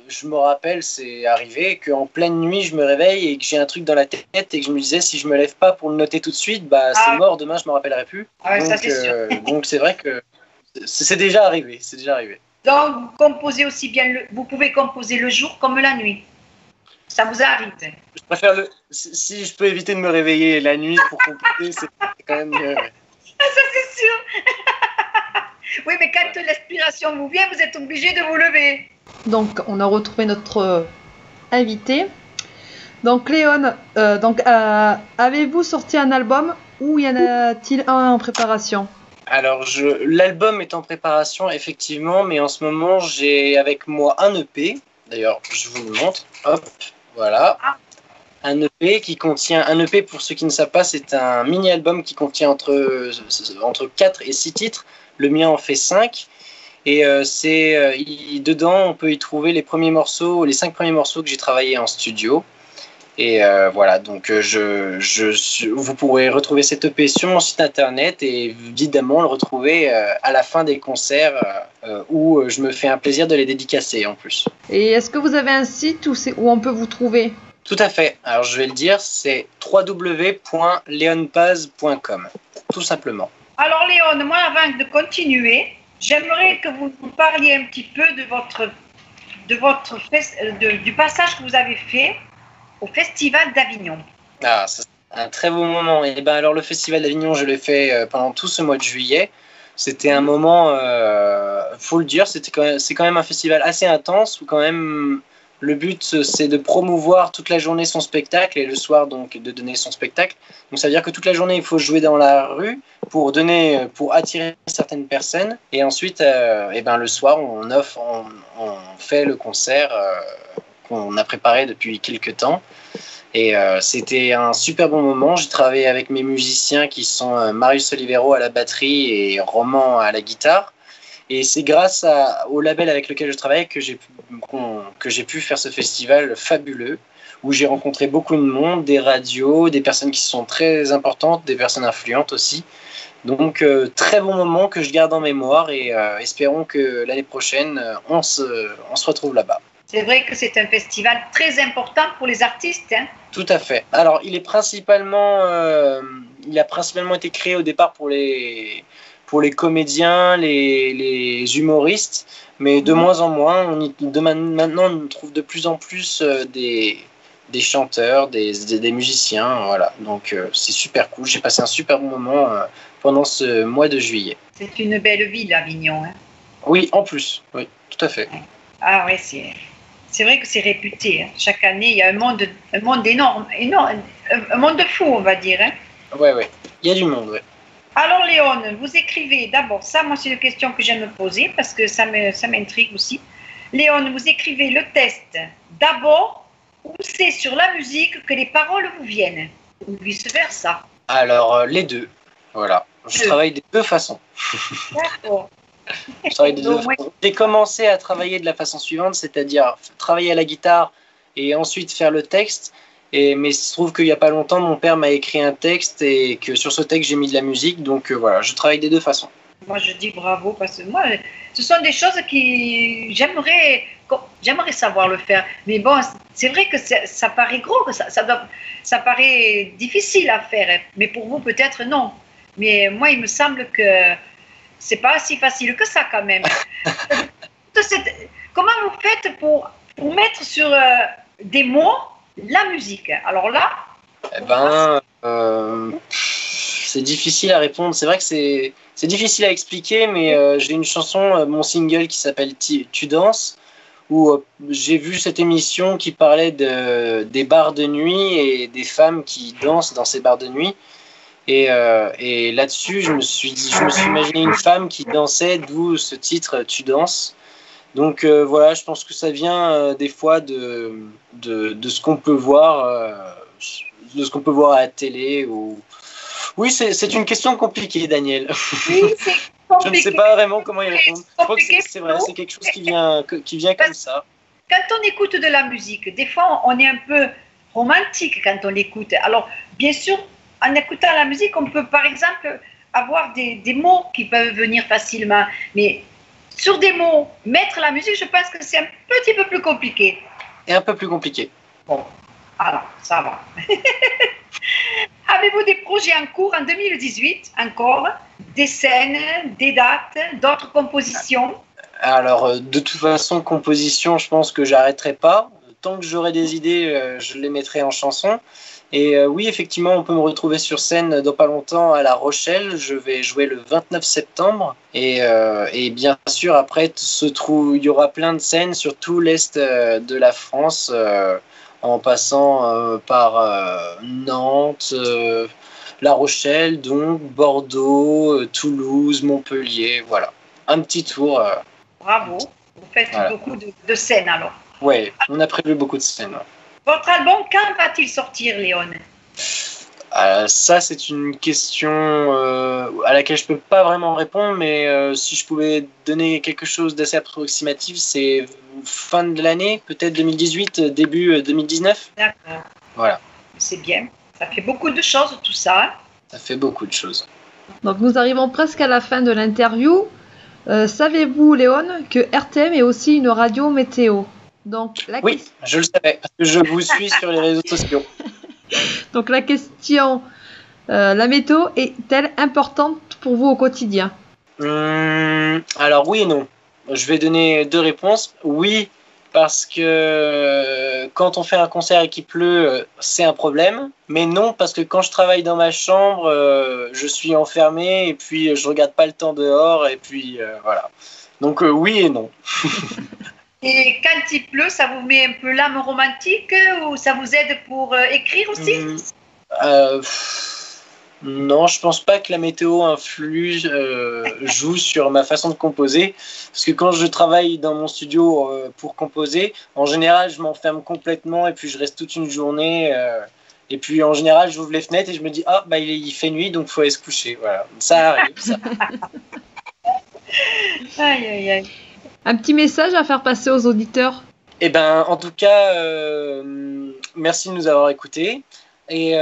je me rappelle, c'est arrivé, qu'en pleine nuit, je me réveille et que j'ai un truc dans la tête et que je me disais, si je me lève pas pour le noter tout de suite, c'est mort, demain, je me rappellerai plus. Ah ouais, donc, ça, c'est sûr. Donc, c'est vrai que c'est déjà arrivé, Donc, vous composez aussi bien, vous pouvez composer le jour comme la nuit. Ça vous arrive? Je préfère si je peux éviter de me réveiller la nuit pour composer, c'est quand même mieux. Ça, c'est sûr. Oui, mais quand l'inspiration vous vient, vous êtes obligé de vous lever. Donc, on a retrouvé notre invité. Donc, Léon, avez-vous sorti un album ou y en a-t-il un en préparation? Alors, l'album est en préparation, effectivement, mais en ce moment, j'ai avec moi un EP. D'ailleurs, je vous le montre. Hop, voilà. Un EP qui contient... Un EP, pour ceux qui ne savent pas, c'est un mini-album qui contient entre 4 et 6 titres. Le mien en fait 5. Et dedans, on peut y trouver les 5 premiers morceaux que j'ai travaillés en studio. Et voilà, donc vous pourrez retrouver cet EP sur mon site internet et évidemment le retrouver à la fin des concerts où je me fais un plaisir de les dédicacer en plus. Et est-ce que vous avez un site où on peut vous trouver ? Tout à fait. Alors je vais le dire, c'est www.leonpaz.com, tout simplement. Alors Léon, moi avant de continuer, j'aimerais que vous nous parliez un petit peu du passage que vous avez fait au Festival d'Avignon. Ah, c'est un très beau moment. Et ben alors le Festival d'Avignon, je l'ai fait pendant tout ce mois de juillet. C'était un moment, faut le dire, c'est quand même un festival assez intense où quand même le but c'est de promouvoir toute la journée son spectacle et le soir donc de donner son spectacle. Donc ça veut dire que toute la journée il faut jouer dans la rue pour attirer certaines personnes et ensuite et ben le soir on fait le concert qu'on a préparé depuis quelques temps. Et c'était un super bon moment. J'ai travaillé avec mes musiciens qui sont Marius Olivero à la batterie et Roman à la guitare. Et c'est grâce au label avec lequel je travaille que j'ai pu faire ce festival fabuleux où j'ai rencontré beaucoup de monde, des radios, des personnes qui sont très importantes, des personnes influentes aussi. Donc très bon moment que je garde en mémoire et espérons que l'année prochaine on se retrouve là-bas. C'est vrai que c'est un festival très important pour les artistes. Hein. Tout à fait. Alors, il a principalement été créé au départ pour les comédiens, les humoristes, mais de moins en moins. Maintenant, on trouve de plus en plus des chanteurs, des musiciens. Voilà. Donc, c'est super cool. J'ai passé un super bon moment pendant ce mois de juillet. C'est une belle ville, Avignon. Hein. Oui, en plus. Oui, tout à fait. Ah oui, c'est vrai que c'est réputé. Hein. Chaque année, il y a un monde énorme, un monde fou, on va dire. Hein. Ouais, il y a du monde, ouais. Alors, Léon, vous écrivez d'abord, ça, moi, c'est une question que j'aime me poser parce que ça m'intrigue aussi. Léon, vous écrivez le texte d'abord ou c'est sur la musique que les paroles vous viennent ou vice-versa? Alors, les deux. Voilà. Je travaille des deux façons. D'accord. J'ai commencé à travailler de la façon suivante, c'est-à-dire travailler à la guitare et ensuite faire le texte. Mais il se trouve qu'il n'y a pas longtemps, mon père m'a écrit un texte et que sur ce texte, j'ai mis de la musique. Donc voilà, je travaille des deux façons. Moi, je dis bravo parce que moi, ce sont des choses qui j'aimerais savoir le faire. Mais bon, c'est vrai que ça paraît gros, que ça paraît difficile à faire. Mais pour vous, peut-être non. Mais moi, il me semble que c'est pas si facile que ça quand même. Comment vous faites pour mettre sur des mots la musique? Alors là, c'est difficile à répondre. C'est vrai que c'est difficile à expliquer, mais j'ai une chanson, mon single qui s'appelle Tu danses, où j'ai vu cette émission qui parlait des bars de nuit et des femmes qui dansent dans ces bars de nuit. Et là-dessus, je me suis imaginé une femme qui dansait, d'où ce titre Tu danses. Donc voilà, je pense que ça vient des fois de ce qu'on peut voir, à la télé. Oui, c'est une question compliquée, Daniel. Oui, c'est compliqué. Je ne sais pas vraiment comment y répondre. Je crois que c'est vrai, c'est quelque chose qui vient comme ça. Quand on écoute de la musique, des fois, on est un peu romantique quand on l'écoute. Alors, bien sûr, en écoutant la musique, on peut, par exemple, avoir des mots qui peuvent venir facilement. Mais sur des mots, mettre la musique, je pense que c'est un petit peu plus compliqué. Et un peu plus compliqué. Bon, alors, ça va. Avez-vous des projets en cours en 2018 encore? Des scènes, des dates, d'autres compositions? Alors, de toute façon, composition, je pense que j'arrêterai pas. Tant que j'aurai des idées, je les mettrai en chanson. Et oui, effectivement, on peut me retrouver sur scène dans pas longtemps à La Rochelle. Je vais jouer le 29 septembre. Et bien sûr, après, il y aura plein de scènes sur tout l'est de la France, en passant par Nantes, La Rochelle, donc Bordeaux, Toulouse, Montpellier, voilà. Un petit tour. Bravo. Vous faites beaucoup de scènes alors. Ouais, on a prévu beaucoup de scènes. Votre album, quand va-t-il sortir, Léon? Ça, c'est une question à laquelle je peux pas vraiment répondre, mais si je pouvais donner quelque chose d'assez approximatif, c'est fin de l'année, peut-être 2018, début 2019. D'accord. Voilà. C'est bien. Ça fait beaucoup de choses, tout ça. Hein. Ça fait beaucoup de choses. Donc nous arrivons presque à la fin de l'interview. Savez-vous, Léon, que RTM est aussi une radio météo? Donc, oui, je le savais, parce que je vous suis sur les réseaux sociaux. Donc la question, la météo est-elle importante pour vous au quotidien? Alors oui et non. Je vais donner deux réponses. Oui, parce que quand on fait un concert et qu'il pleut, c'est un problème. Mais non, parce que quand je travaille dans ma chambre, je suis enfermé et puis je regarde pas le temps dehors et puis voilà. Donc oui et non. Et quand il pleut, ça vous met un peu l'âme romantique ou ça vous aide pour écrire aussi? Non, je pense pas que la météo joue sur ma façon de composer. Parce que quand je travaille dans mon studio pour composer, en général, je m'enferme complètement et puis je reste toute une journée. Et puis en général, j'ouvre les fenêtres et je me dis « Ah, il fait nuit, donc il faut aller se coucher. » Voilà, ça arrive, ça. Aïe, aïe, aïe. Un petit message à faire passer aux auditeurs? Eh ben, en tout cas, merci de nous avoir écoutés. Et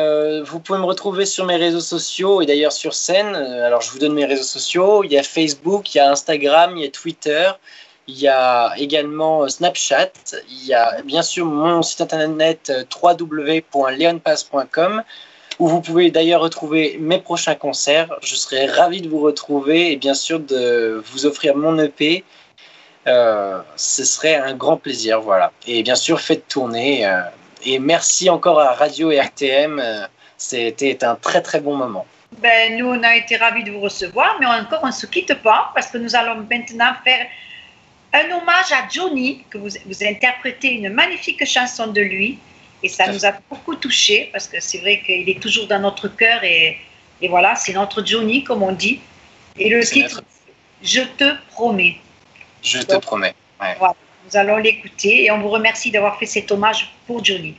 vous pouvez me retrouver sur mes réseaux sociaux et d'ailleurs sur scène. Alors, je vous donne mes réseaux sociaux. Il y a Facebook, il y a Instagram, il y a Twitter, il y a également Snapchat. Il y a bien sûr mon site internet www.leonpass.com où vous pouvez d'ailleurs retrouver mes prochains concerts. Je serai ravi de vous retrouver et bien sûr de vous offrir mon EP. Ce serait un grand plaisir, voilà. Et bien sûr, faites tourner. Et merci encore à Radio et RTM. C'était un très très bon moment. Ben, nous, on a été ravis de vous recevoir, mais encore, on ne se quitte pas parce que nous allons maintenant faire un hommage à Johnny, que vous interprétez une magnifique chanson de lui. Et ça nous a beaucoup touchés parce que c'est vrai qu'il est toujours dans notre cœur. Et voilà, c'est notre Johnny, comme on dit. Et le titre, Je te promets. Je te promets. Ouais. Voilà, nous allons l'écouter et on vous remercie d'avoir fait cet hommage pour Johnny.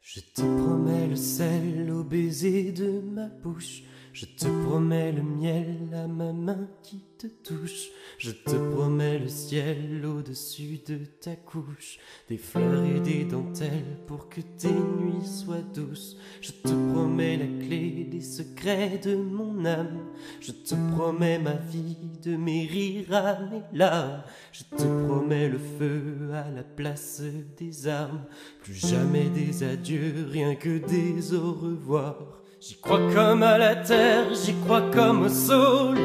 Je te promets le sel au baiser de ma bouche. Je te promets le miel à ma main qui te touche. Je te promets le ciel au-dessus de ta couche. Des fleurs et des dentelles pour que tes nuits soient douces. Je te promets la clé des secrets de mon âme. Je te promets ma vie de mes rires à mes larmes. Je te promets le feu à la place des armes. Plus jamais des adieux, rien que des au revoir. J'y crois comme à la terre, j'y crois comme au soleil.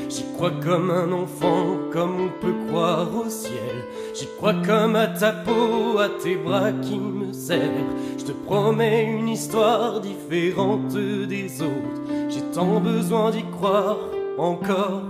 J'y crois comme un enfant, comme on peut croire au ciel. J'y crois comme à ta peau, à tes bras qui me serrent. Je te promets une histoire différente des autres. J'ai tant besoin d'y croire encore.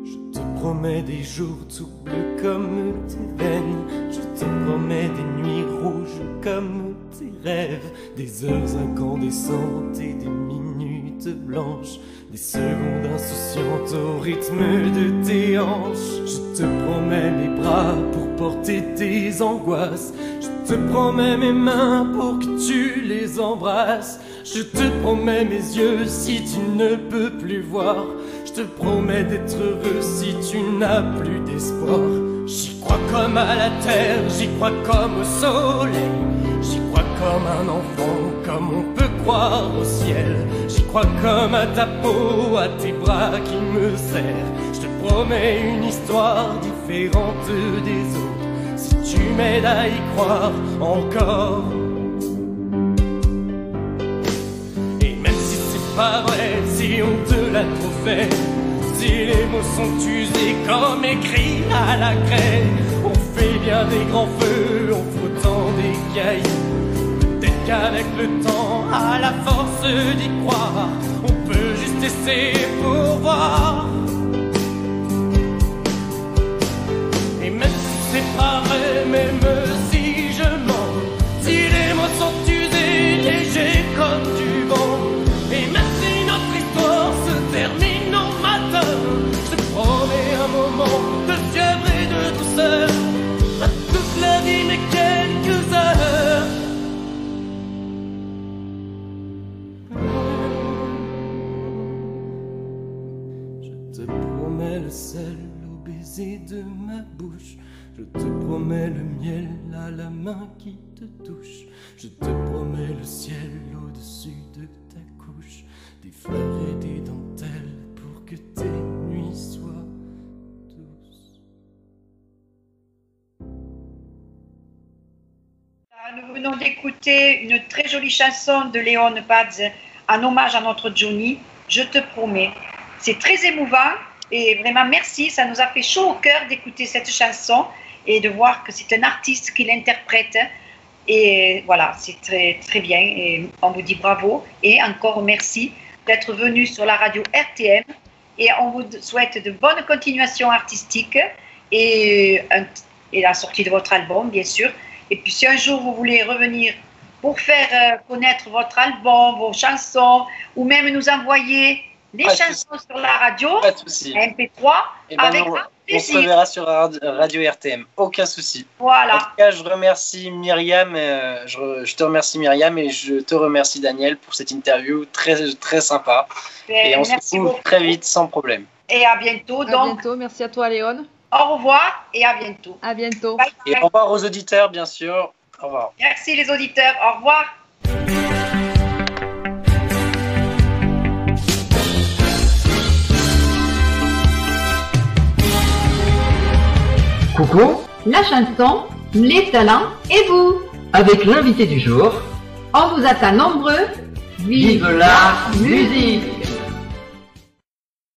Je te promets des jours tout bleus comme tes veines. Je te promets des nuits rouges comme tes rêves. Des heures incandescentes et des minutes blanches. Des secondes insouciantes au rythme de tes hanches. Je te promets mes bras pour porter tes angoisses. Je te promets mes mains pour que tu les embrasses. Je te promets mes yeux si tu ne peux plus voir. Je te promets d'être heureux si tu n'as plus d'espoir. J'y crois comme à la terre, j'y crois comme au soleil. J'y crois comme un enfant, comme on peut croire au ciel. J'y crois comme à ta peau, à tes bras qui me serrent. Je te promets une histoire différente des autres. Si tu m'aides à y croire encore. Et même si c'est pas vrai, si on te l'a trop fait, si les mots sont usés comme écrits à la craie, on fait bien des grands feux en frottant des cailloux. Peut-être qu'avec le temps, à la force d'y croire, on peut juste essayer pour voir. Et même si c'est pas vrai, même promets le sel au baiser de ma bouche. Je te promets le miel à la main qui te touche. Je te promets le ciel au-dessus de ta couche. Des fleurs et des dentelles pour que tes nuits soient douces. Nous venons d'écouter une très jolie chanson de Léon Paz en hommage à notre Johnny, Je te promets. C'est très émouvant et vraiment merci, ça nous a fait chaud au cœur d'écouter cette chanson et de voir que c'est un artiste qui l'interprète. Et voilà, c'est très, très bien et on vous dit bravo et encore merci d'être venu sur la radio RTM et on vous souhaite de bonnes continuations artistiques et la sortie de votre album, bien sûr. Et puis si un jour vous voulez revenir pour faire connaître votre album, vos chansons, ou même nous envoyer les chansons sur la radio, MP3, avec grand plaisir. On se verra sur Radio RTM, aucun souci. Voilà. En tout cas, je remercie Myriam, je te remercie Myriam et je te remercie Daniel pour cette interview très, très sympa. Et on se retrouve très vite, sans problème. Et à bientôt. À bientôt, merci à toi Léon. Au revoir et à bientôt. À bientôt. Bye, bye. Et au revoir aux auditeurs, bien sûr. Au revoir. Merci les auditeurs. Au revoir. Coucou, La chanson, les talents et vous. avec l'invité du jour, On vous attend nombreux. vive la musique!